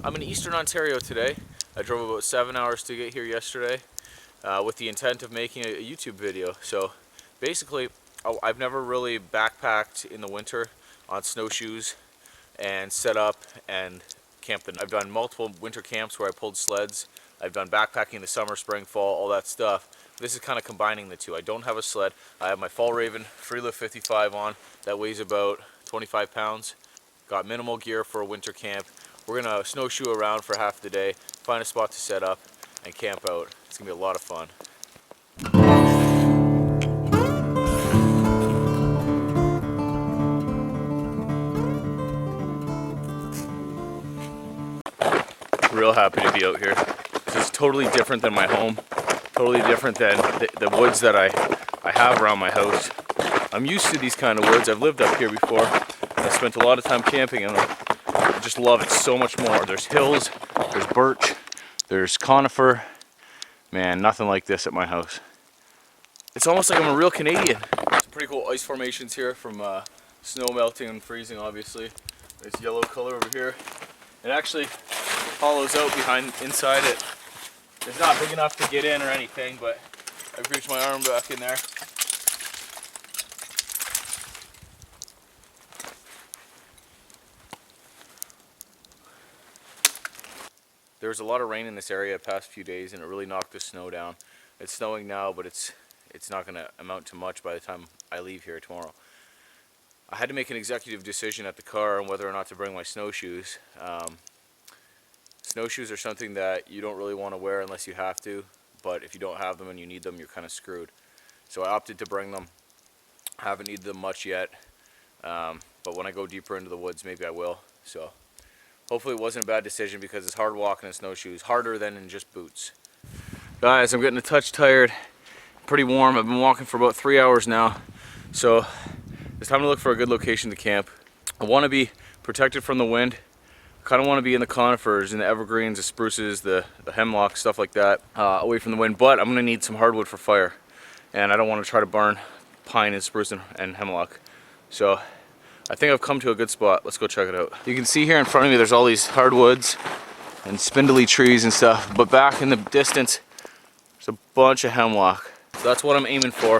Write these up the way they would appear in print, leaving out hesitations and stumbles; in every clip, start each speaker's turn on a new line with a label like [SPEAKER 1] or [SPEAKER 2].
[SPEAKER 1] I'm in Eastern Ontario today. I drove about 7 hours to get here yesterday with the intent of making a YouTube video. So basically, I've never really backpacked in the winter on snowshoes and set up and camped. I've done multiple winter camps where I pulled sleds. I've done backpacking in the summer, spring, fall, all that stuff. This is kind of combining the two. I don't have a sled. I have my Fall Raven Freelift 55 on that weighs about 25 pounds. Got minimal gear for a winter camp. We're gonna snowshoe around for half the day, find a spot to set up, and camp out. It's gonna be a lot of fun. Real happy to be out here. This is totally different than my home. Totally different than the woods that I have around my house. I'm used to these kind of woods. I've lived up here before. I spent a lot of time camping in them. I just love it so much more. There's hills, there's birch, there's conifer. Man, nothing like this at my house. It's almost like I'm a real Canadian. Some pretty cool ice formations here from snow melting and freezing, obviously. There's yellow color over here. It actually hollows out inside it. It's not big enough to get in or anything, but I've reached my arm back in there. There was a lot of rain in this area the past few days, and it really knocked the snow down. It's snowing now, but it's not going to amount to much by the time I leave here tomorrow. I had to make an executive decision at the car on whether or not to bring my snowshoes. Snowshoes are something that you don't really want to wear unless you have to, but if you don't have them and you need them, you're kind of screwed. So I opted to bring them. I haven't needed them much yet, but when I go deeper into the woods, maybe I will. So hopefully it wasn't a bad decision, because it's hard walking in snowshoes, harder than in just boots. Guys, I'm getting a touch tired, pretty warm. I've been walking for about 3 hours now, so it's time to look for a good location to camp. I want to be protected from the wind. I kind of want to be in the conifers, in the evergreens, the spruces, the hemlock, stuff like that, away from the wind, but I'm going to need some hardwood for fire, and I don't want to try to burn pine and spruce and hemlock. So I think I've come to a good spot. Let's go check it out. You can see here in front of me there's all these hardwoods and spindly trees and stuff, but back in the distance there's a bunch of hemlock. So that's what I'm aiming for.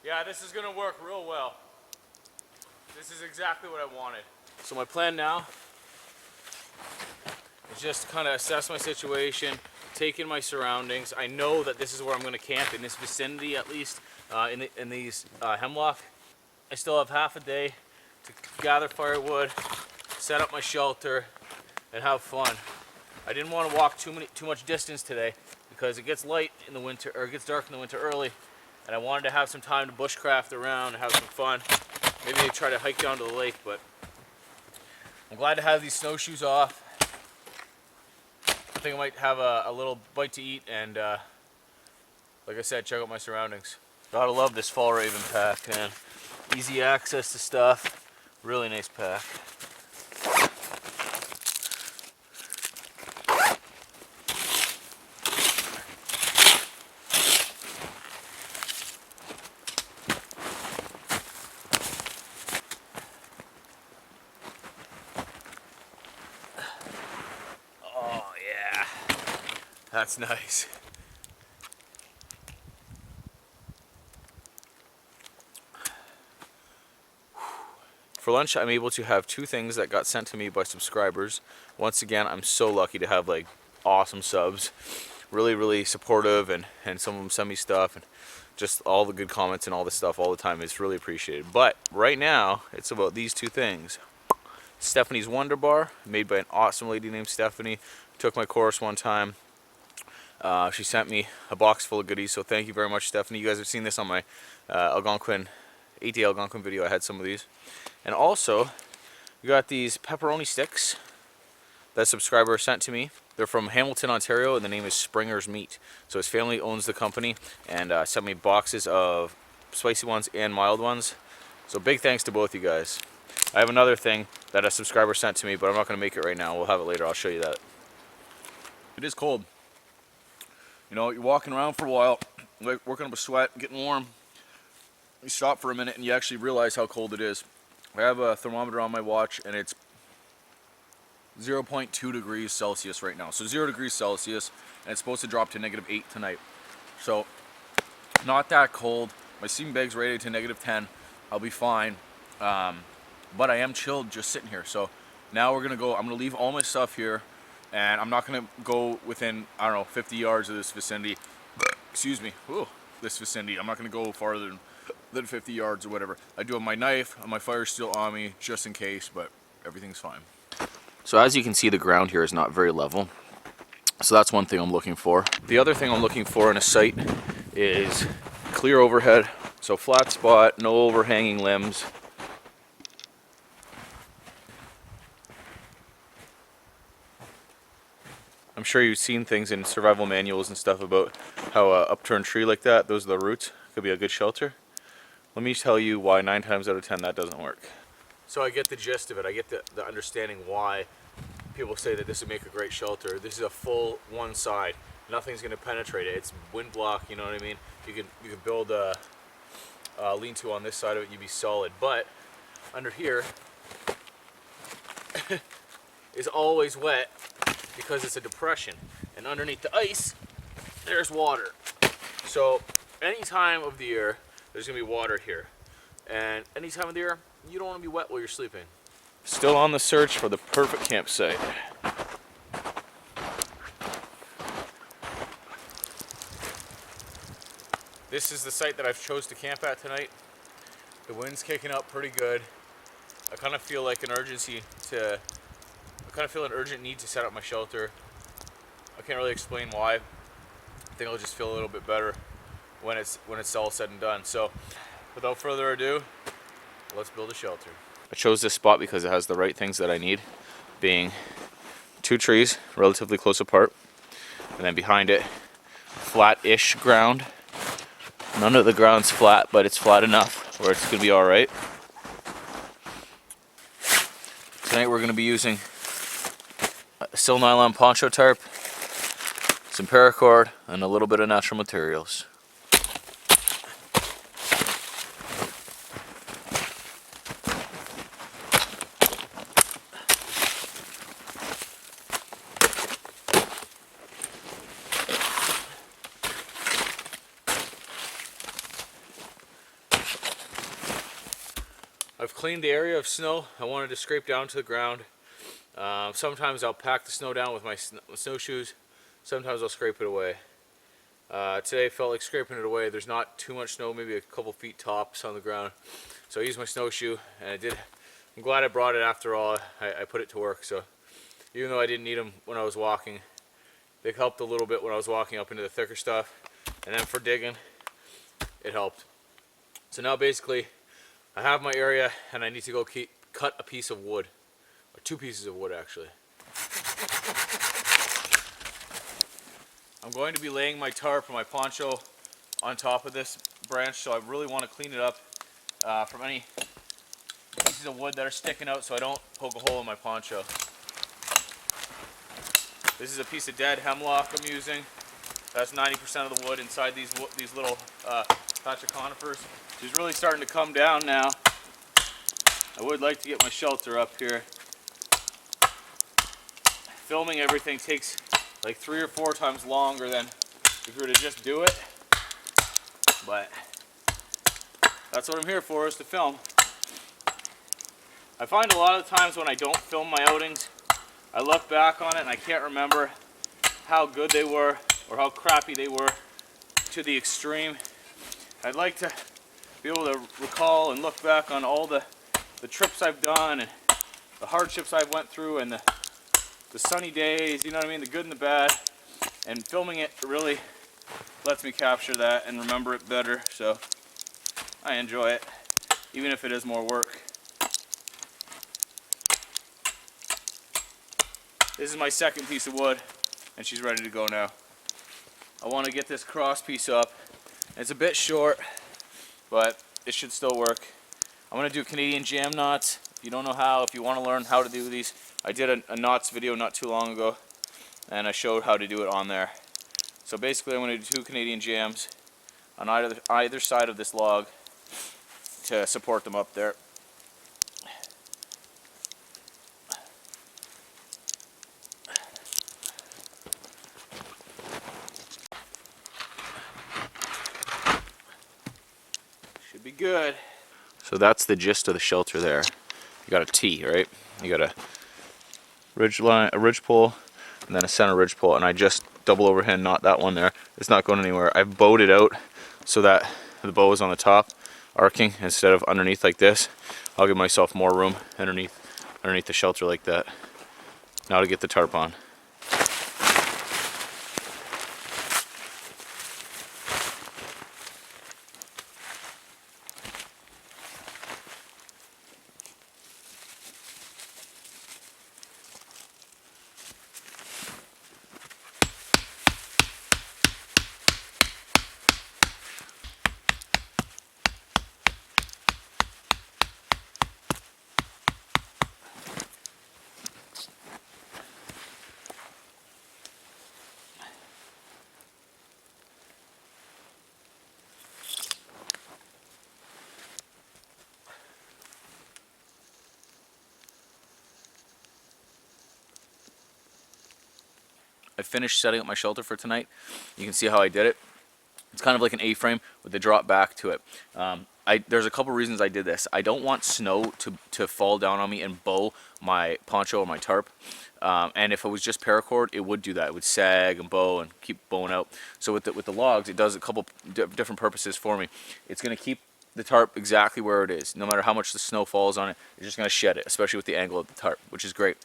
[SPEAKER 1] Yeah, this is gonna work real well. This is exactly what I wanted. So my plan now is just kind of assess my situation, take in my surroundings. I know that this is where I'm going to camp, in this vicinity at least, in these hemlock. I still have half a day to gather firewood, set up my shelter, and have fun. I didn't want to walk too much distance today because it gets light in the winter, or it gets dark in the winter early, and I wanted to have some time to bushcraft around and have some fun. Maybe try to hike down to the lake, but I'm glad to have these snowshoes off. I think I might have a little bite to eat and, like I said, check out my surroundings. Gotta love this Fall Raven pack, man. Easy access to stuff. Really nice pack. That's nice. For lunch, I'm able to have two things that got sent to me by subscribers. Once again, I'm so lucky to have like awesome subs. Really supportive, and some of them send me stuff, and just all the good comments and all this stuff all the time is really appreciated. But right now, it's about these two things. Stephanie's Wonder Bar, made by an awesome lady named Stephanie. Took my course one time. She sent me a box full of goodies, so thank you very much, Stephanie. You guys have seen this on my Algonquin 8-day Algonquin video. I had some of these. And also, we got these pepperoni sticks that a subscriber sent to me. They're from Hamilton, Ontario, and the name is Springer's Meat. So his family owns the company, and sent me boxes of spicy ones and mild ones. So big thanks to both you guys. I have another thing that a subscriber sent to me, but I'm not going to make it right now. We'll have it later. I'll show you that. It is cold.
[SPEAKER 2] You know, you're walking around for a while, like working up a sweat, getting warm. You stop for a minute and you actually realize how cold it is. I have a thermometer on my watch and it's 0.2 degrees Celsius right now. So 0 degrees Celsius, and it's supposed to drop to -8 tonight. So not that cold. My sleeping bag's rated to -10. I'll be fine. But I am chilled just sitting here. So now we're gonna go. I'm gonna leave all my stuff here, and I'm not gonna go within, I don't know, 50 yards of this vicinity. Excuse me. Ooh, this vicinity. I'm not gonna go farther than 50 yards or whatever. I do have my knife and my fire still on me just in case, but everything's fine.
[SPEAKER 1] So as you can see, the ground here is not very level. So that's one thing I'm looking for. The other thing I'm looking for in a site is clear overhead. So flat spot, no overhanging limbs. I'm sure you've seen things in survival manuals and stuff about how an upturned tree like that, those are the roots, could be a good shelter. Let me tell you why 9 times out of 10 that doesn't work. So I get the gist of it. I get the understanding why people say that this would make a great shelter. This is a full one side. Nothing's going to penetrate it. It's wind block, you know what I mean? You can build a lean-to on this side of it, you'd be solid. But under here is always wet because it's a depression. And underneath the ice, there's water. So any time of the year, there's going to be water here. And any time of the year, you don't want to be wet while you're sleeping. Still on the search for the perfect campsite. This is the site that I've chose to camp at tonight. The wind's kicking up pretty good. I kind of feel like an urgent need to set up my shelter. I can't really explain why. I think I'll just feel a little bit better when it's all said and done. So, without further ado, let's build a shelter. I chose this spot because it has the right things that I need, being 2 trees relatively close apart, and then behind it, flat-ish ground. None of the ground's flat, but it's flat enough where it's gonna be all right. Tonight we're gonna be using a sil nylon poncho tarp, some paracord, and a little bit of natural materials. I've cleaned the area of snow I wanted to scrape down to the ground. Sometimes I'll pack the snow down with my snowshoes. Sometimes I'll scrape it away. Today I felt like scraping it away. There's not too much snow, maybe a couple feet tops on the ground. So I used my snowshoe, and I'm glad I brought it after all. I put it to work. So even though I didn't need them when I was walking, they helped a little bit when I was walking up into the thicker stuff. And then for digging, it helped. So now basically, I have my area, and I need to go cut a piece of wood, or 2 pieces of wood actually. I'm going to be laying my tarp or my poncho on top of this branch, so I really want to clean it up from any pieces of wood that are sticking out so I don't poke a hole in my poncho. This is a piece of dead hemlock I'm using. That's 90% of the wood inside these little patch of conifers. It's really starting to come down now. I would like to get my shelter up here. Filming everything takes like 3 or 4 times longer than if you were to just do it. But that's what I'm here for, is to film. I find a lot of the times when I don't film my outings, I look back on it and I can't remember how good they were or how crappy they were to the extreme. I'd like to be able to recall and look back on all the trips I've done and the hardships I've went through and the sunny days, you know what I mean, the good and the bad. And filming it really lets me capture that and remember it better, so I enjoy it, even if it is more work. This is my second piece of wood, and she's ready to go now. I want to get this cross piece up. It's a bit short, but it should still work. I'm going to do Canadian jam knots. If you don't know how, if you want to learn how to do these, I did a knots video not too long ago, and I showed how to do it on there. So basically I'm going to do 2 Canadian jams on either side of this log to support them up there. Should be good. So that's the gist of the shelter there. You got a T, right? You got a ridge pole, and then a center ridge pole, and I just double overhand knot that one there. It's not going anywhere. I've bowed it out so that the bow is on the top, arcing instead of underneath like this. I'll give myself more room underneath the shelter like that. Now to get the tarp on. I finished setting up my shelter for tonight. You can see how I did it. It's kind of like an A-frame with the drop back to it. There's a couple reasons I did this. I don't want snow to fall down on me and bow my poncho or my tarp. And if it was just paracord, it would do that. It would sag and bow and keep bowing out. So with the logs, it does a couple different purposes for me. It's going to keep the tarp exactly where it is. No matter how much the snow falls on it, it's just going to shed it, especially with the angle of the tarp, which is great.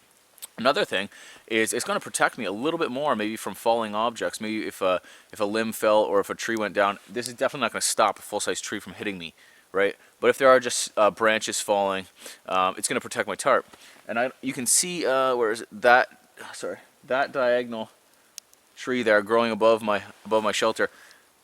[SPEAKER 1] Another thing is it's going to protect me a little bit more, maybe from falling objects. Maybe if a limb fell or if a tree went down, this is definitely not going to stop a full-size tree from hitting me, right? But if there are just branches falling, it's going to protect my tarp. And you can see where is it? That diagonal tree there growing above my shelter.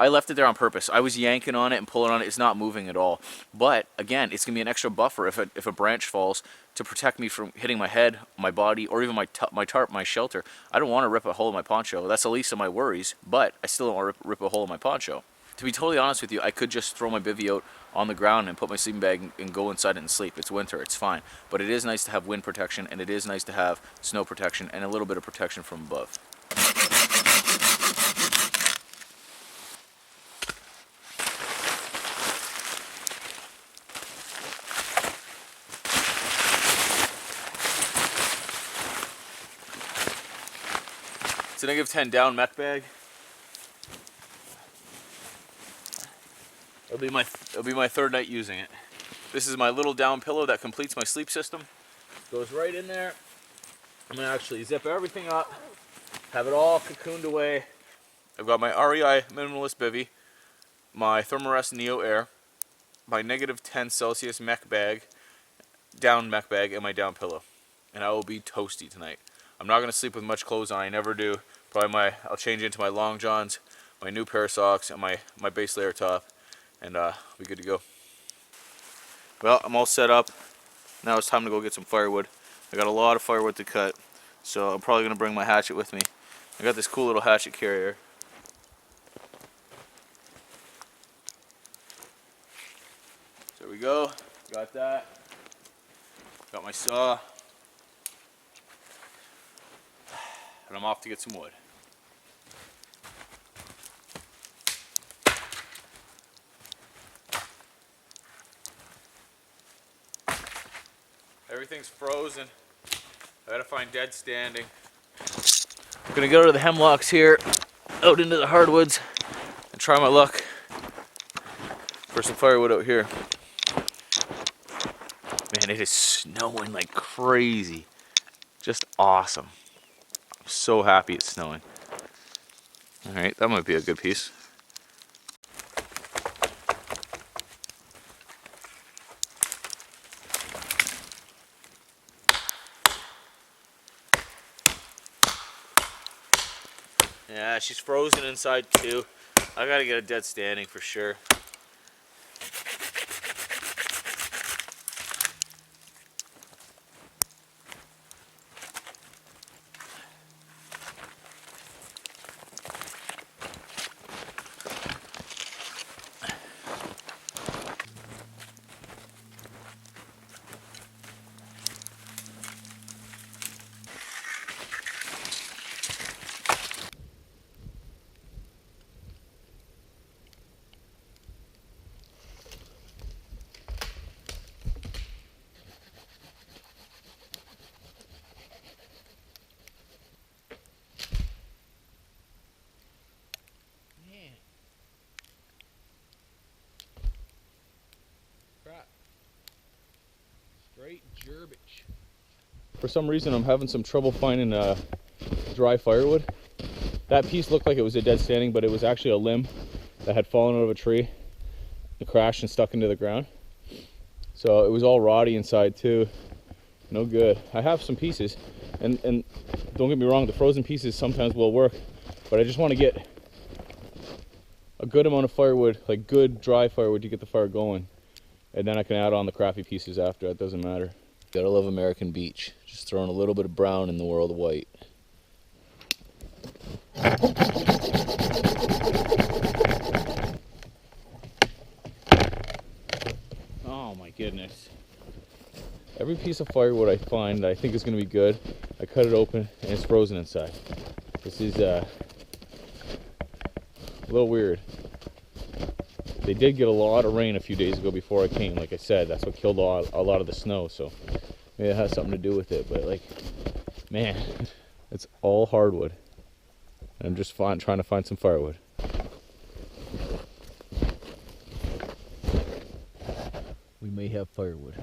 [SPEAKER 1] I left it there on purpose. I was yanking on it and pulling on it. It's not moving at all. But again, it's gonna be an extra buffer if a branch falls to protect me from hitting my head, my body, or even my tarp, my shelter. I don't want to rip a hole in my poncho. That's the least of my worries. But I still don't want to rip a hole in my poncho. To be totally honest with you, I could just throw my bivvy out on the ground and put my sleeping bag and go inside it and sleep. It's winter, it's fine. But it is nice to have wind protection, and it is nice to have snow protection and a little bit of protection from above. It's a -10 down mech bag. It'll be my third night using it. This is my little down pillow that completes my sleep system. Goes right in there. I'm gonna actually zip everything up, have it all cocooned away. I've got my REI minimalist bivvy, my Thermarest Neo Air, my -10 Celsius mech bag, down mech bag, and my down pillow. And I will be toasty tonight. I'm not gonna sleep with much clothes on. I never do. Probably I'll change into my long johns, my new pair of socks, and my base layer top, and be good to go. Well, I'm all set up. Now it's time to go get some firewood. I got a lot of firewood to cut, so I'm probably gonna bring my hatchet with me. I got this cool little hatchet carrier. There we go. Got that. Got my saw. And I'm off to get some wood. Everything's frozen. I gotta find dead standing. I'm gonna go to the hemlocks here, out into the hardwoods, and try my luck for some firewood out here. Man, it is snowing like crazy. Just awesome. I'm so happy it's snowing. Alright, that might be a good piece. Yeah, she's frozen inside too. I gotta get a dead standing for sure. great gerbage. For some reason, I'm having some trouble finding dry firewood. That piece looked like it was a dead standing, but it was actually a limb that had fallen out of a tree and crashed and stuck into the ground. So it was all rotty inside too. No good. I have some pieces, and don't get me wrong, the frozen pieces sometimes will work, but I just want to get a good amount of firewood, like good dry firewood, to get the fire going, and then I can add on the crappy pieces after. It doesn't matter. Gotta love American beach. Just throwing a little bit of brown in the world of white. Oh my goodness. Every piece of firewood I find that I think is going to be good, I cut it open and it's frozen inside. This is a little weird. They did get a lot of rain a few days ago before I came. Like I said, that's what killed a lot of the snow, so maybe it has something to do with it. But like, man, it's all hardwood. And I'm just trying to find some firewood. We may have firewood.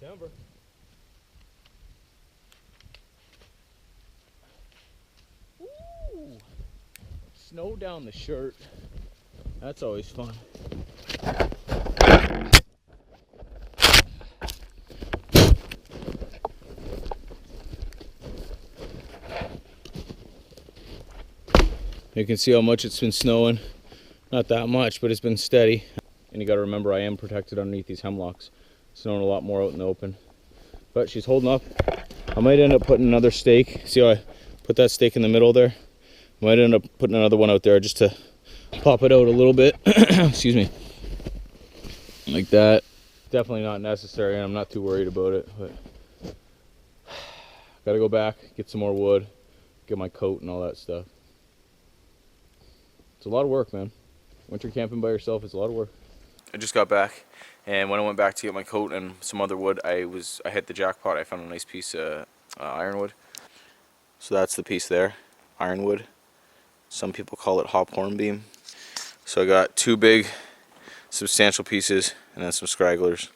[SPEAKER 1] Timber. Ooh. Snow down the shirt. That's always fun. You can see how much it's been snowing. Not that much, but it's been steady. And you gotta remember, I am protected underneath these hemlocks. Snowing a lot more out in the open. But she's holding up. I might end up putting another stake. See how I put that stake in the middle there? I might end up putting another one out there just to pop it out a little bit. Excuse me. Like that. Definitely not necessary, and I'm not too worried about it. But gotta go back, get some more wood, get my coat and all that stuff. It's a lot of work, man. Winter camping by yourself is a lot of work. I just got back, and when I went back to get my coat and some other wood, I hit the jackpot. I found a nice piece of ironwood. So that's the piece there, ironwood. Some people call it hop hornbeam. So I got two big, substantial pieces, and then some scragglers.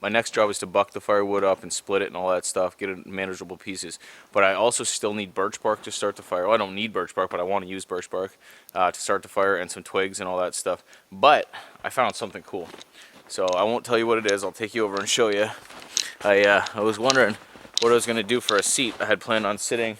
[SPEAKER 1] My next job is to buck the firewood up and split it and all that stuff, get it in manageable pieces. But I also still need birch bark to start the fire. Well, I don't need birch bark, but I want to use birch bark to start the fire, and some twigs and all that stuff. But I found something cool. So I won't tell you what it is. I'll take you over and show you. I was wondering what I was going to do for a seat. I had planned on sitting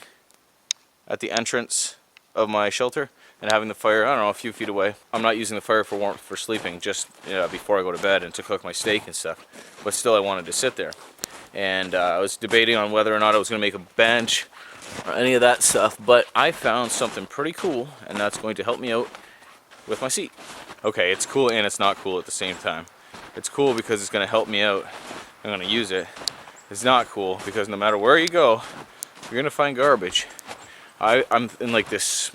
[SPEAKER 1] at the entrance of my shelter and having the fire, I don't know, a few feet away. I'm not using the fire for warmth for sleeping, just before I go to bed and to cook my steak and stuff. But still, I wanted to sit there. And I was debating on whether or not I was going to make a bench or any of that stuff. But I found something pretty cool, and that's going to help me out with my seat. Okay, it's cool and it's not cool at the same time. It's cool because it's going to help me out. I'm going to use it. It's not cool because no matter where you go, you're going to find garbage. I'm in like this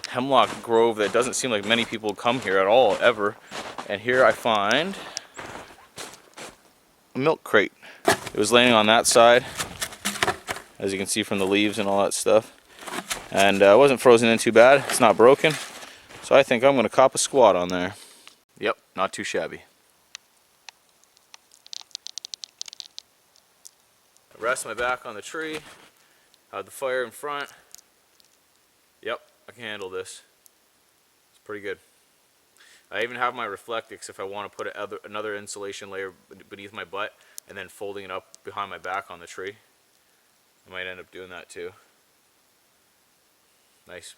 [SPEAKER 1] hemlock grove that doesn't seem like many people come here at all, ever. And here I find a milk crate. It was laying on that side, as you can see from the leaves and all that stuff. And it wasn't frozen in too bad. It's not broken. So I think I'm going to cop a squat on there. Yep, not too shabby. I rest my back on the tree. I have the fire in front. Yep, I can handle this. It's pretty good. I even have my Reflectix if I want to put another insulation layer beneath my butt and then folding it up behind my back on the tree. I might end up doing that too. Nice.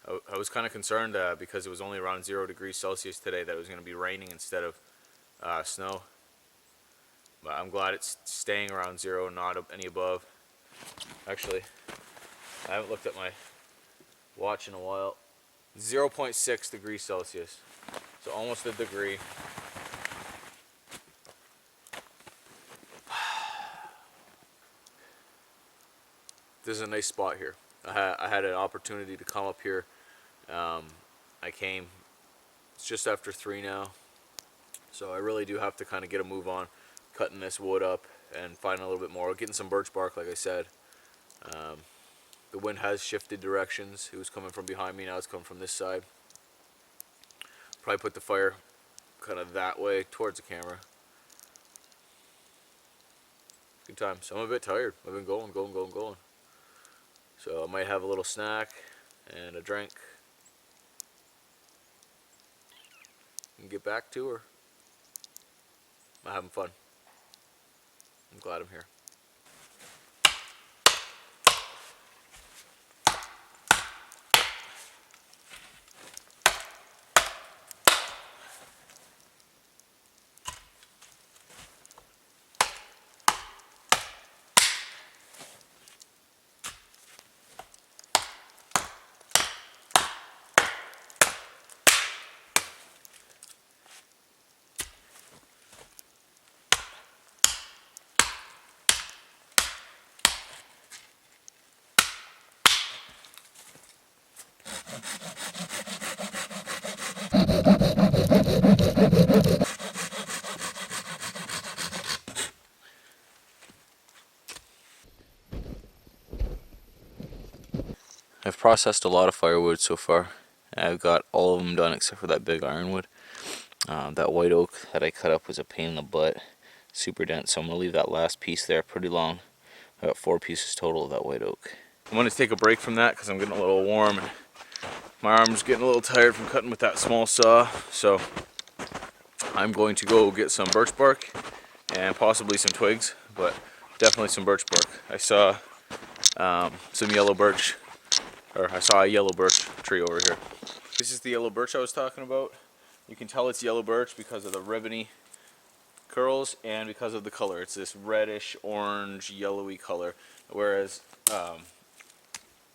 [SPEAKER 1] I was kind of concerned because it was only around 0 degrees Celsius today that it was going to be raining instead of snow. But I'm glad it's staying around 0, not any above. Actually, I haven't looked at my watch in a while. 0.6 degrees Celsius. So almost a degree. This is a nice spot here. I had an opportunity to come up here. I came. It's just after 3 now. So I really do have to kind of get a move on. cutting this wood up and finding a little bit more, getting some birch bark like I said. The wind has shifted directions. It was coming from behind me, now it's coming from this side. Probably put the fire kind of that way towards the camera. Good times. I'm a bit tired. I've been going. So I might have a little snack and a drink and get back to her. I'm having fun. I'm glad I'm here. I've processed a lot of firewood so far. I've got all of them done except for that big ironwood. That white oak that I cut up was a pain in the butt, super dense, so I'm going to leave that last piece there pretty long. I got 4 pieces total of that white oak. I'm going to take a break from that because I'm getting a little warm and my arm's getting a little tired from cutting with that small saw. So I'm going to go get some birch bark and possibly some twigs, but definitely some birch bark. I saw some yellow birch, or I saw a yellow birch tree over here. This is the yellow birch I was talking about. You can tell it's yellow birch because of the ribbony curls and because of the color. It's this reddish, orange, yellowy color, whereas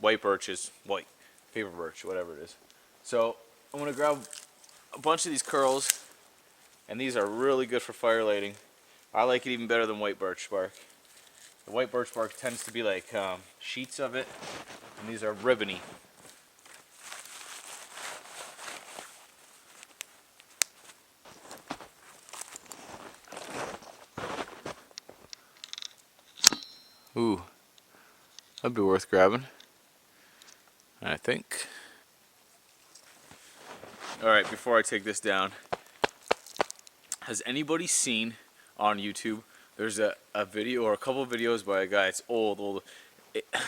[SPEAKER 1] white birch is white, paper birch, whatever it is. So I'm going to grab a bunch of these curls, and these are really good for fire lighting. I like it even better than white birch bark. The white birch bark tends to be like sheets of it, and these are ribbony. Ooh, that'd be worth grabbing, I think. Alright, before I take this down, has anybody seen on YouTube, there's a video or a couple of videos by a guy, it's old.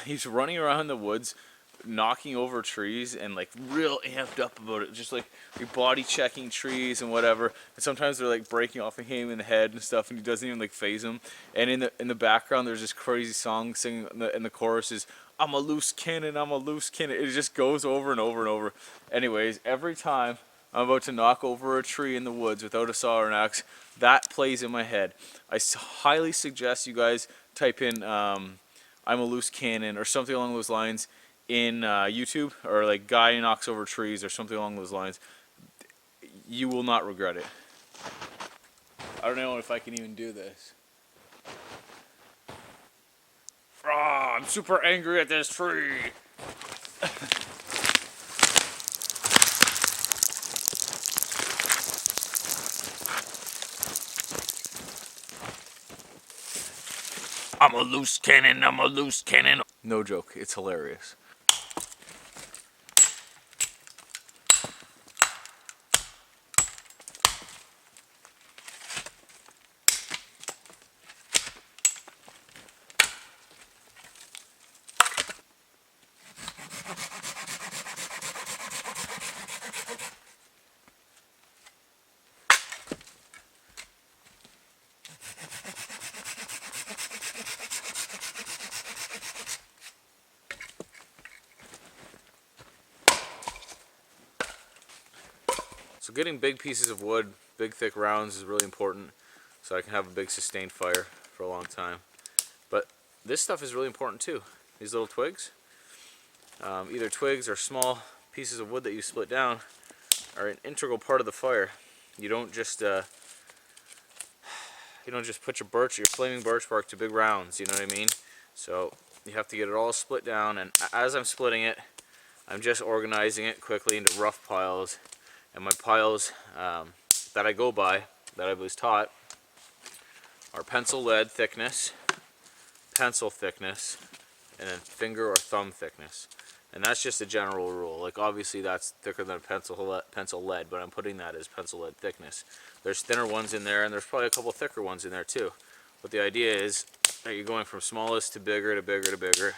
[SPEAKER 1] He's running around in the woods, knocking over trees and like real amped up about it, just like you're body checking trees and whatever, and sometimes they're like breaking off and hitting him in the head and stuff, and he doesn't even like phase him. And in the background there's this crazy song singing, and the chorus is I'm a loose cannon, I'm a loose cannon. It just goes over and over and over. Anyways, every time I'm about to knock over a tree in the woods without a saw or an axe, that plays in my head. I highly suggest you guys type in I'm a loose cannon or something along those lines in YouTube, or like guy knocks over trees or something along those lines. You will not regret it. I don't know if I can even do this. I'm super angry at this tree. I'm a loose cannon, I'm a loose cannon. No joke, it's hilarious. So getting big pieces of wood, big thick rounds is really important so I can have a big sustained fire for a long time. But this stuff is really important too. These little twigs, either twigs or small pieces of wood that you split down, are an integral part of the fire. You don't just put your flaming birch bark to big rounds, you know what I mean? So you have to get it all split down, and as I'm splitting it, I'm just organizing it quickly into rough piles. And my piles that I go by, that I was taught, are pencil lead thickness, pencil thickness, and then finger or thumb thickness. And that's just a general rule. Like obviously that's thicker than pencil lead, but I'm putting that as pencil lead thickness. There's thinner ones in there, and there's probably a couple thicker ones in there too. But the idea is that you're going from smallest to bigger to bigger to bigger,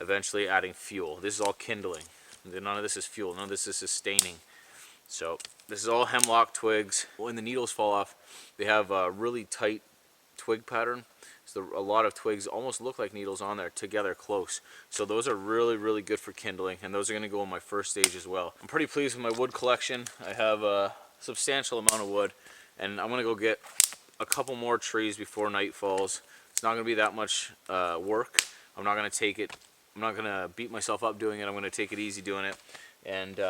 [SPEAKER 1] eventually adding fuel. This is all kindling. None of this is fuel. None of this is sustaining. So this is all hemlock twigs. When the needles fall off, they have a really tight twig pattern. So a lot of twigs almost look like needles on there together close. So those are really, really good for kindling, and those are going to go in my first stage as well. I'm pretty pleased with my wood collection. I have a substantial amount of wood, and I'm going to go get a couple more trees before night falls. It's not going to be that much work. I'm not going to take it. I'm not going to beat myself up doing it. I'm going to take it easy doing it, and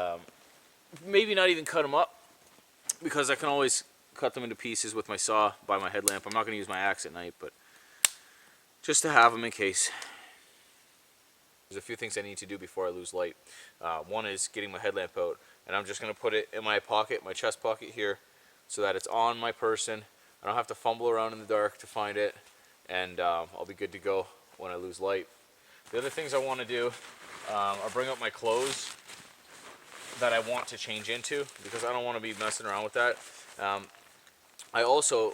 [SPEAKER 1] maybe not even cut them up, because I can always cut them into pieces with my saw by my headlamp. I'm not going to use my axe at night, but just to have them in case. There's a few things I need to do before I lose light. One is getting my headlamp out, and I'm just going to put it in my pocket, my chest pocket here, so that it's on my person. I don't have to fumble around in the dark to find it, and I'll be good to go when I lose light. The other things I want to do are bring up my clothes that I want to change into, because I don't want to be messing around with that. I also,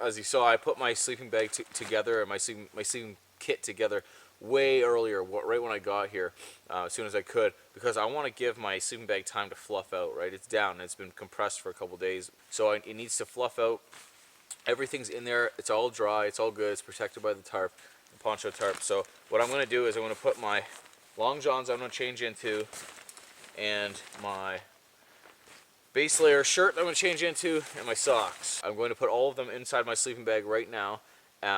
[SPEAKER 1] as you saw, I put my sleeping bag together, my sleeping kit together way earlier, right when I got here, as soon as I could, because I want to give my sleeping bag time to fluff out, right? It's down, it's been compressed for a couple days, so it needs to fluff out. Everything's in there, it's all dry, it's all good, it's protected by the tarp, the poncho tarp. So what I'm going to do is I'm going to put my long johns I'm going to change into, and my base layer shirt I'm going to change into, and my socks. I'm going to put all of them inside my sleeping bag right now,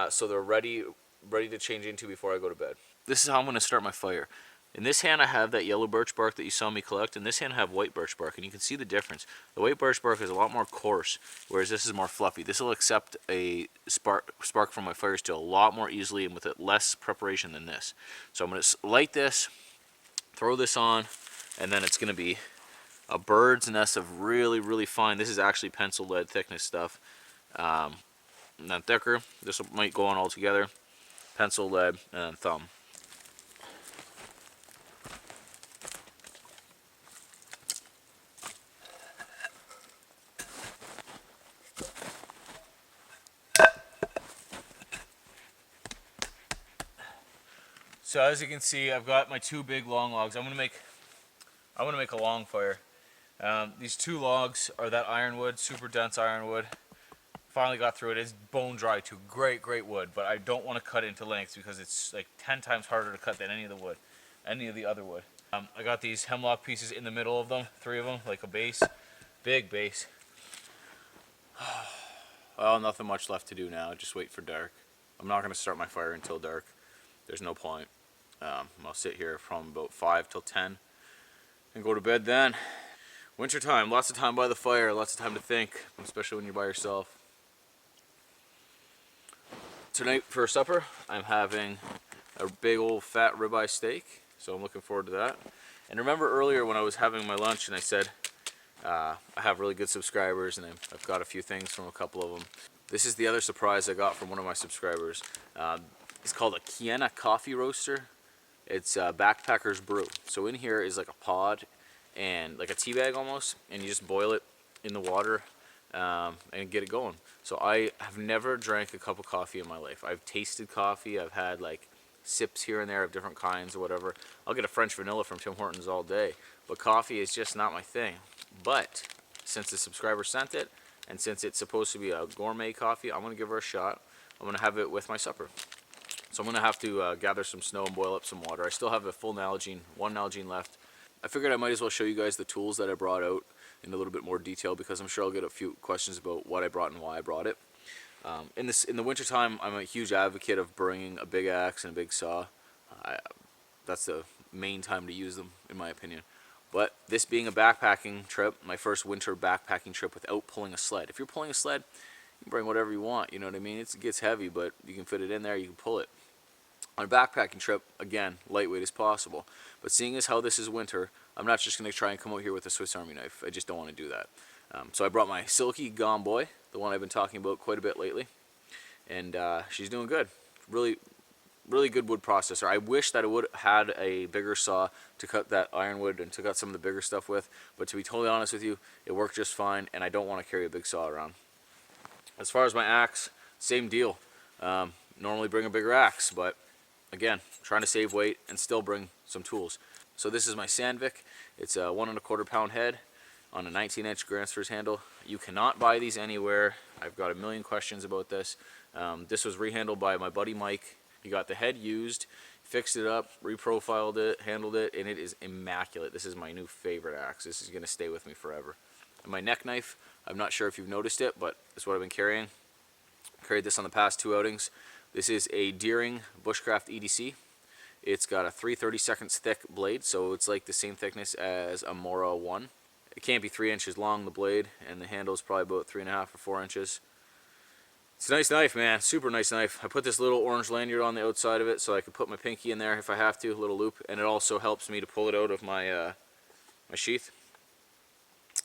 [SPEAKER 1] so they're ready to change into before I go to bed. This is how I'm going to start my fire. In this hand I have that yellow birch bark that you saw me collect. In this hand I have white birch bark, and you can see the difference. The white birch bark is a lot more coarse, whereas this is more fluffy. This will accept a spark from my fire still a lot more easily and with less preparation than this. So I'm going to light this, throw this on, and then it's going to be a bird's nest of really, really fine. This is actually pencil lead thickness stuff. Not thicker. This might go on all together. Pencil lead and thumb. So as you can see, I've got my two big long logs. I want to make a long fire. These two logs are that ironwood, super dense ironwood. Finally got through it. It's bone dry too. Great wood, but I don't want to cut it into lengths because it's like 10 times harder to cut than any of the other wood. I got these hemlock pieces in the middle of them, 3 of them, like a base, big base. Well, nothing much left to do now. Just wait for dark. I'm not going to start my fire until dark. There's no point. I'll sit here from about 5 till 10 and go to bed then. Winter time, lots of time by the fire, lots of time to think, especially when you're by yourself. Tonight for supper, I'm having a big old fat ribeye steak, so I'm looking forward to that. And remember earlier when I was having my lunch and I said I have really good subscribers and I've got a few things from a couple of them. This is the other surprise I got from one of my subscribers. It's called a Kiena coffee roaster. It's Backpacker's Brew. So in here is like a pod and like a tea bag almost, and you just boil it in the water and get it going. So I have never drank a cup of coffee in my life. I've tasted coffee, I've had like sips here and there of different kinds or whatever. I'll get a French vanilla from Tim Hortons all day, but coffee is just not my thing. But since the subscriber sent it, and since it's supposed to be a gourmet coffee, I'm going to give her a shot. I'm going to have it with my supper. So I'm going to have to gather some snow and boil up some water. I still have a full Nalgene, one Nalgene left. I figured I might as well show you guys the tools that I brought out in a little bit more detail, because I'm sure I'll get a few questions about what I brought and why I brought it. In the winter time, I'm a huge advocate of bringing a big axe and a big saw. That's the main time to use them, in my opinion. But this being a backpacking trip, my first winter backpacking trip without pulling a sled. If you're pulling a sled, you can bring whatever you want, you know what I mean? It gets heavy, but you can fit it in there, you can pull it. On a backpacking trip, again, lightweight as possible. But seeing as how this is winter, I'm not just going to try and come out here with a Swiss Army knife. I just don't want to do that. So I brought my Silky Gone Boy, the one I've been talking about quite a bit lately. and she's doing good. Really, really good wood processor. I wish that it would have had a bigger saw to cut that ironwood and to cut some of the bigger stuff with, but to be totally honest with you, it worked just fine, and I don't want to carry a big saw around. As far as my axe, same deal. Normally bring a bigger axe, but again, trying to save weight and still bring some tools. So this is my Sandvik. It's a 1¼ pound head on a 19-inch Gransfors handle. You cannot buy these anywhere. I've got a million questions about this. This was rehandled by my buddy Mike. He got the head used, fixed it up, reprofiled it, handled it, and it is immaculate. This is my new favorite axe. This is going to stay with me forever. And my neck knife, I'm not sure if you've noticed it, but it's what I've been carrying. Carried this on the past 2 outings. This is a Deering Bushcraft EDC. It's got a 3/32 thick blade, so it's like the same thickness as a Mora 1. It can't be 3 inches long, the blade, and the handle is probably about 3.5 or 4 inches. It's a nice knife, man. Super nice knife. I put this little orange lanyard on the outside of it so I can put my pinky in there if I have to, a little loop, and it also helps me to pull it out of my my sheath.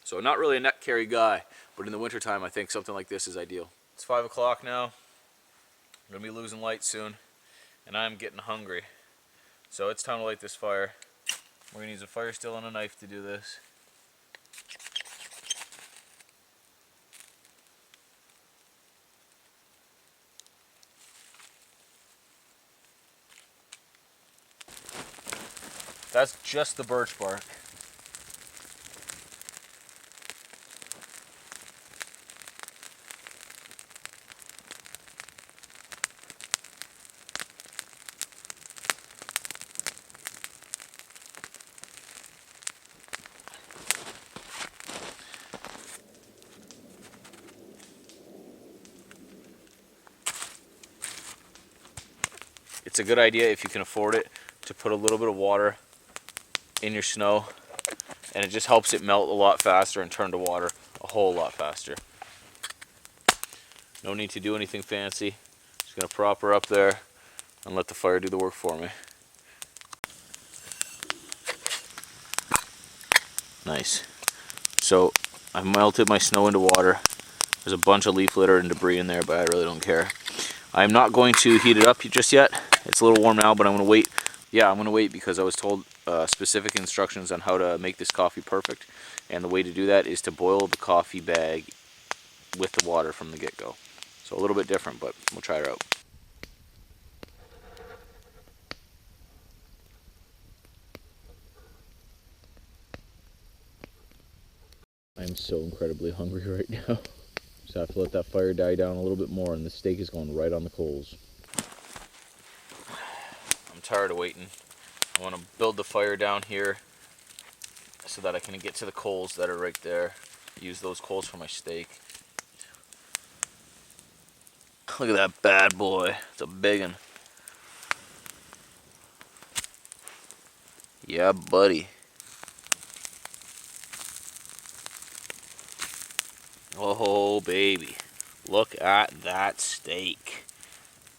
[SPEAKER 1] So not really a neck carry guy, but in the wintertime I think something like this is ideal. It's 5 o'clock now. I'm going to be losing light soon, and I'm getting hungry. So it's time to light this fire. We're going to use a fire still and a knife to do this. That's just the birch bark. It's a good idea if you can afford it to put a little bit of water in your snow, and it just helps it melt a lot faster and turn to water a whole lot faster. No need to do anything fancy. Just gonna prop her up there and let the fire do the work for me. Nice. So I melted my snow into water. There's a bunch of leaf litter and debris in there, but I really don't care. I'm not going to heat it up just yet. It's a little warm now, but I'm going to wait. Yeah, I'm going to wait because I was told specific instructions on how to make this coffee perfect. And the way to do that is to boil the coffee bag with the water from the get-go. So a little bit different, but we'll try her out. I'm so incredibly hungry right now. So I have to let that fire die down a little bit more, and the steak is going right on the coals. I'm tired of waiting. I want to build the fire down here so that I can get to the coals that are right there. Use those coals for my steak. Look at that bad boy. It's a big one. Yeah, buddy. Oh, baby. Look at that steak.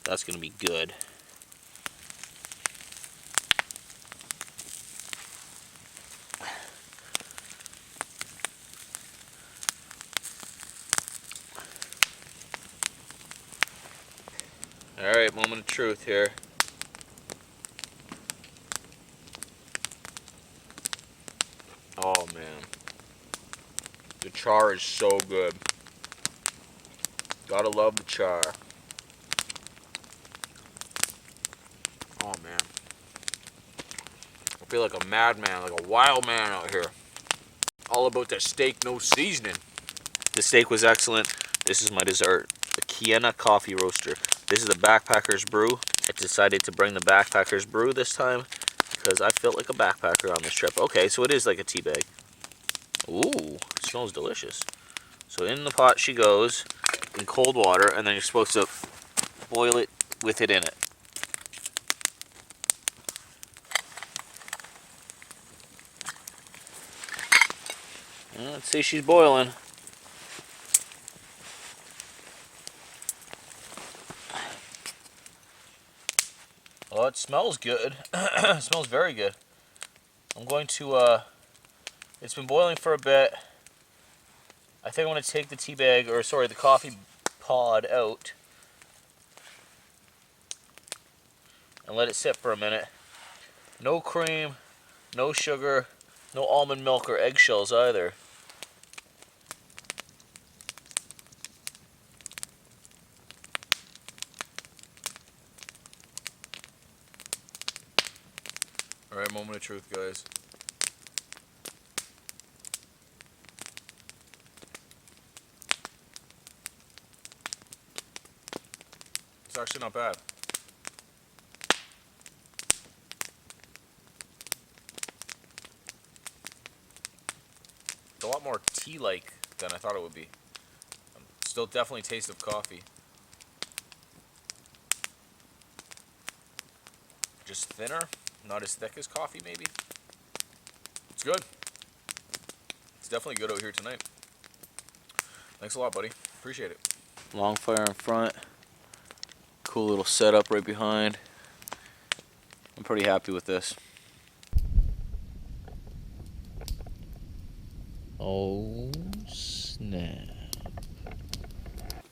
[SPEAKER 1] That's going to be good. Alright, moment of truth here. Oh, man. The char is so good. Gotta love the char. Oh, man. I feel like a madman, like a wild man out here. All about that steak, no seasoning. The steak was excellent. This is my dessert. The Kiena Coffee Roaster. This is the Backpacker's Brew. I decided to bring the Backpacker's Brew this time because I felt like a backpacker on this trip. Okay, so it is like a tea bag. Ooh, it smells delicious. So in the pot she goes in cold water, and then you're supposed to boil it with it in it. Let's see, she's boiling. Oh, it smells good. It smells very good. I'm going to, it's been boiling for a bit. I think I'm going to take the tea bag, or sorry, the coffee pod out
[SPEAKER 2] and let it sit for a minute. No cream, no sugar, no almond milk or eggshells either. Alright, moment of truth, guys. It's actually not bad. It's a lot more tea-like than I thought it would be. Still definitely taste of coffee. Just thinner, not as thick as coffee maybe. It's good. It's definitely good out here tonight. Thanks a lot, buddy. Appreciate it. Long fire in front. Cool little setup right behind. I'm pretty happy with this. Oh snap.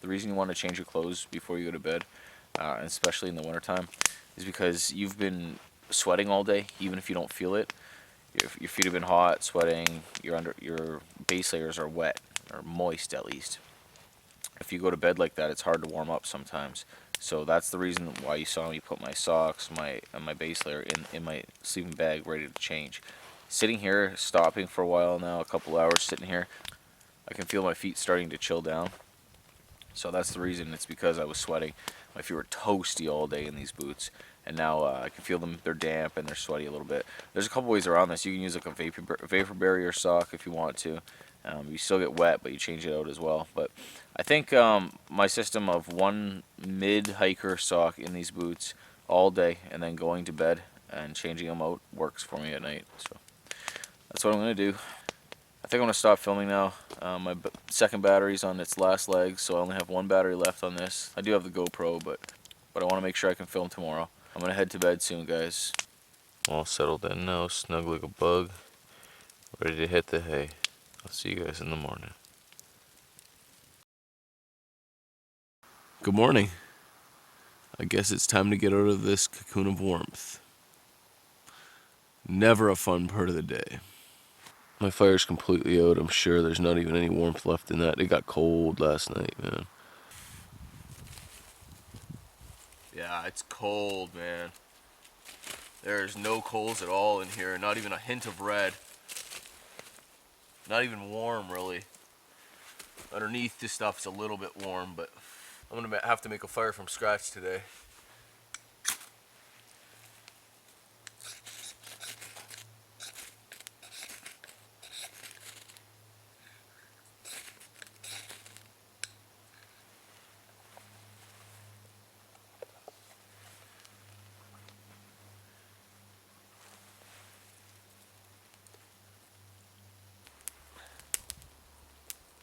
[SPEAKER 2] The reason you want to change your clothes before you go to bed, especially in the wintertime, is because you've been sweating all day, even if you don't feel it. Your feet have been hot, sweating, your base layers are wet, or moist at least. If you go to bed like that, it's hard to warm up sometimes. So that's the reason why you saw me put my socks, and my base layer in my sleeping bag ready to change. Sitting here, stopping for a while now, a couple hours sitting here, I can feel my feet starting to chill down. So that's the reason. It's because I was sweating. My feet were toasty all day in these boots, and now I can feel them. They're damp and they're sweaty a little bit. There's a couple ways around this. You can use like a vapor barrier sock if you want to. You still get wet, but you change it out as well. But I think my system of one mid-hiker sock in these boots all day and then going to bed and changing them out works for me at night. So that's what I'm going to do. I think I'm going to stop filming now. My second battery's on its last leg, so I only have one battery left on this. I do have the GoPro, but I want to make sure I can film tomorrow. I'm going to head to bed soon, guys. All settled in now, snug like a bug, ready to hit the hay. I'll see you guys in the morning. Good morning. I guess it's time to get out of this cocoon of warmth. Never a fun part of the day. My fire's completely out. I'm sure there's not even any warmth left in that. It got cold last night, man. Yeah, it's cold, man. There's no coals at all in here. Not even a hint of red. Not even warm, really. Underneath this stuff's a little bit warm, but I'm gonna have to make a fire from scratch today.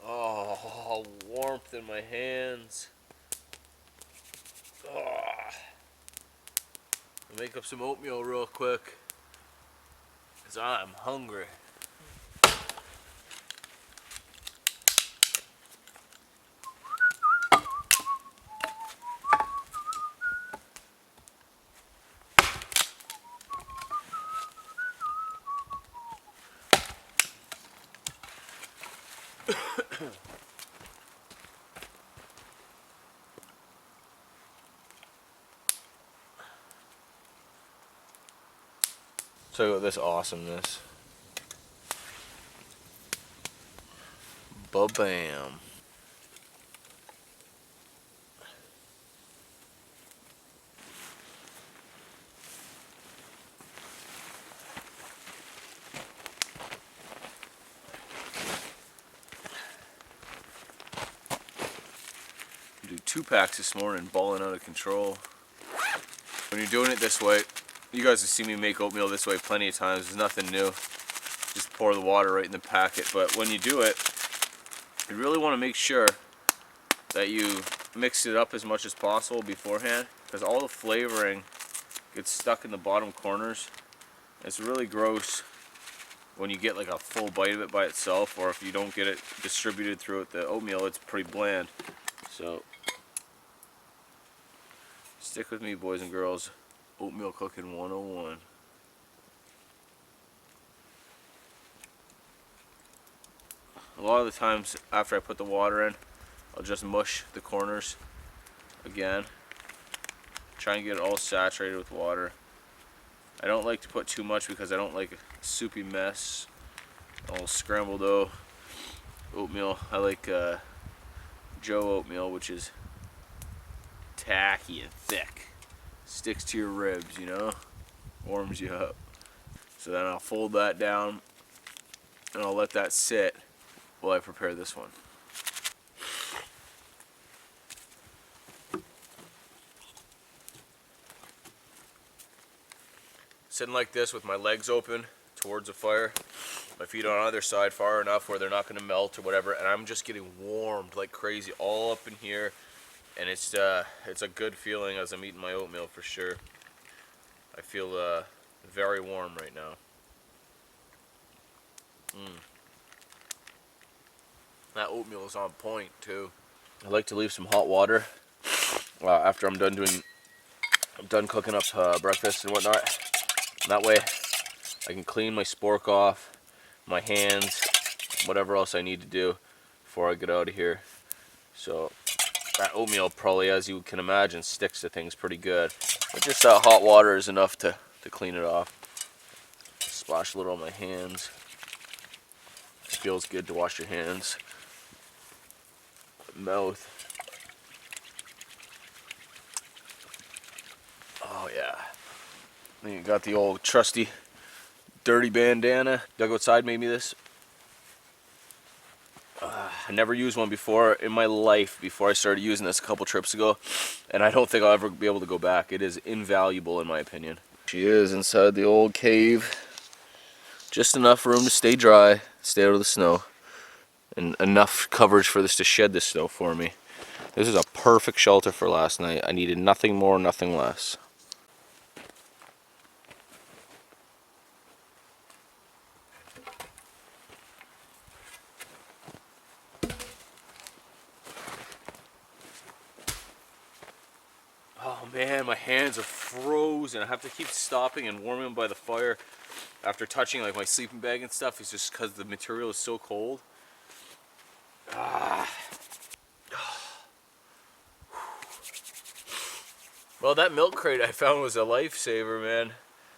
[SPEAKER 2] Oh, warmth in my hands. Oh. I'll make up some oatmeal real quick, because I'm hungry. So this awesomeness. Ba-bam. Do 2 packs this morning, balling out of control. When you're doing it this way, you guys have seen me make oatmeal this way plenty of times. There's nothing new. Just pour the water right in the packet. But when you do it, you really want to make sure that you mix it up as much as possible beforehand, because all the flavoring gets stuck in the bottom corners. It's really gross when you get like a full bite of it by itself, or if you don't get it distributed throughout the oatmeal, it's pretty bland. So stick with me, boys and girls.
[SPEAKER 1] Oatmeal cooking 101. A lot of the times after I put the water in, I'll just mush the corners again. Try and get it all saturated with water. I don't like to put too much because I don't like a soupy mess. All scrambled oatmeal. I like Joe oatmeal, which is tacky and thick. Sticks to your ribs, you know? Warms you up. So then I'll fold that down and I'll let that sit while I prepare this one. Sitting like this with my legs open towards the fire, my feet on either side far enough where they're not going to melt or whatever, and I'm just getting warmed like crazy all up in here, and it's a good feeling as I'm eating my oatmeal for sure. I feel very warm right now. That oatmeal is on point too. I like to leave some hot water after I'm done cooking up breakfast and whatnot. And that way I can clean my spork off, my hands, whatever else I need to do before I get out of here. So that oatmeal probably, as you can imagine, sticks to things pretty good. But just that hot water is enough to clean it off. Splash a little on my hands. It feels good to wash your hands. Mouth. Oh yeah. Then you got the old trusty dirty bandana. Doug outside made me this. I never used one before in my life before I started using this a couple trips ago, and I don't think I'll ever be able to go back. It is invaluable in my opinion. She is inside the old cave. Just enough room to stay dry, stay out of the snow, and enough coverage for this to shed the snow for me. This is a perfect shelter for last night. I needed nothing more, nothing less. Oh man, my hands are frozen. I have to keep stopping and warming them by the fire after touching like my sleeping bag and stuff. It's just because the material is so cold. Well, that milk crate I found was a lifesaver, man.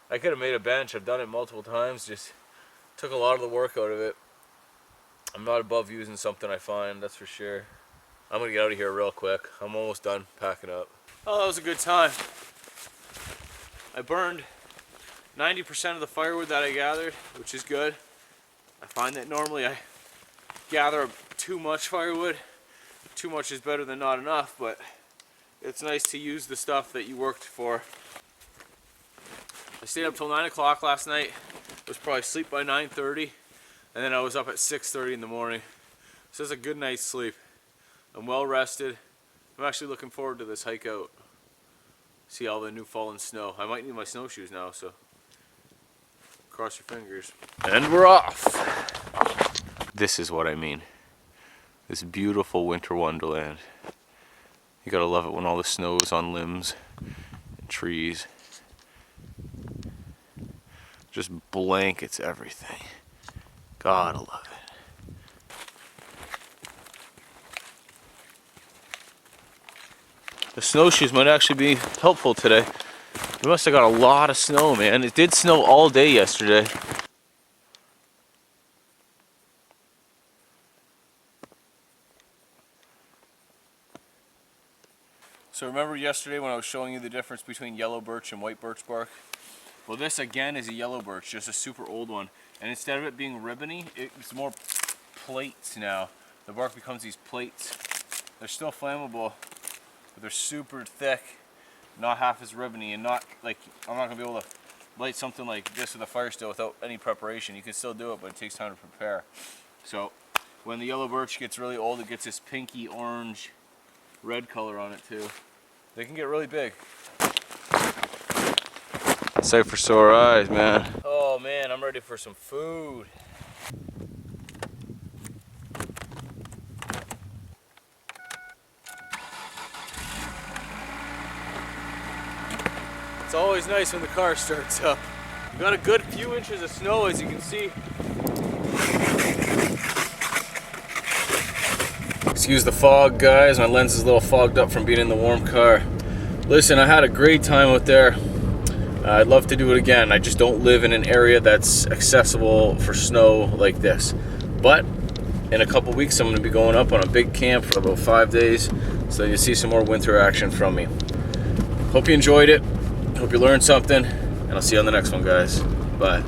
[SPEAKER 1] I could have made a bench. I've done it multiple times. Just took a lot of the work out of it. I'm not above using something I find, that's for sure. I'm gonna get out of here real quick. I'm almost done packing up. Oh, that was a good time. I burned 90% of the firewood that I gathered, which is good. I find that normally I gather too much firewood. Too much is better than not enough, but it's nice to use the stuff that you worked for. I stayed up till 9 o'clock last night. Was probably asleep by 9:30, and then I was up at 6:30 in the morning. So it's a good night's sleep. I'm well rested. I'm actually looking forward to this hike out. See all the new fallen snow. I might need my snowshoes now, so cross your fingers. And we're off. This is what I mean. This beautiful winter wonderland. You gotta love it when all the snow is on limbs and trees. Just blankets everything. Gotta love it. The snowshoes might actually be helpful today. We must have got a lot of snow, man. It did snow all day yesterday. So remember yesterday when I was showing you the difference between yellow birch and white birch bark? Well, this again is a yellow birch, just a super old one. And instead of it being ribbony, it's more plates now. The bark becomes these plates. They're still flammable, but they're super thick, not half as ribbony, and not like, I'm not gonna be able to light something like this with a fire still without any preparation. You can still do it, but it takes time to prepare. So when the yellow birch gets really old, it gets this pinky orange red color on it too. They can get really big. Safe for sore eyes, man. Oh man, I'm ready for some food. It's always nice when the car starts up. We got a good few inches of snow, as you can see. Excuse the fog, guys. My lens is a little fogged up from being in the warm car. Listen, I had a great time out there. I'd love to do it again. I just don't live in an area that's accessible for snow like this. But in a couple weeks, I'm going to be going up on a big camp for about 5 days, so you'll see some more winter action from me. Hope you enjoyed it. Hope you learned something, and I'll see you on the next one, guys. Bye.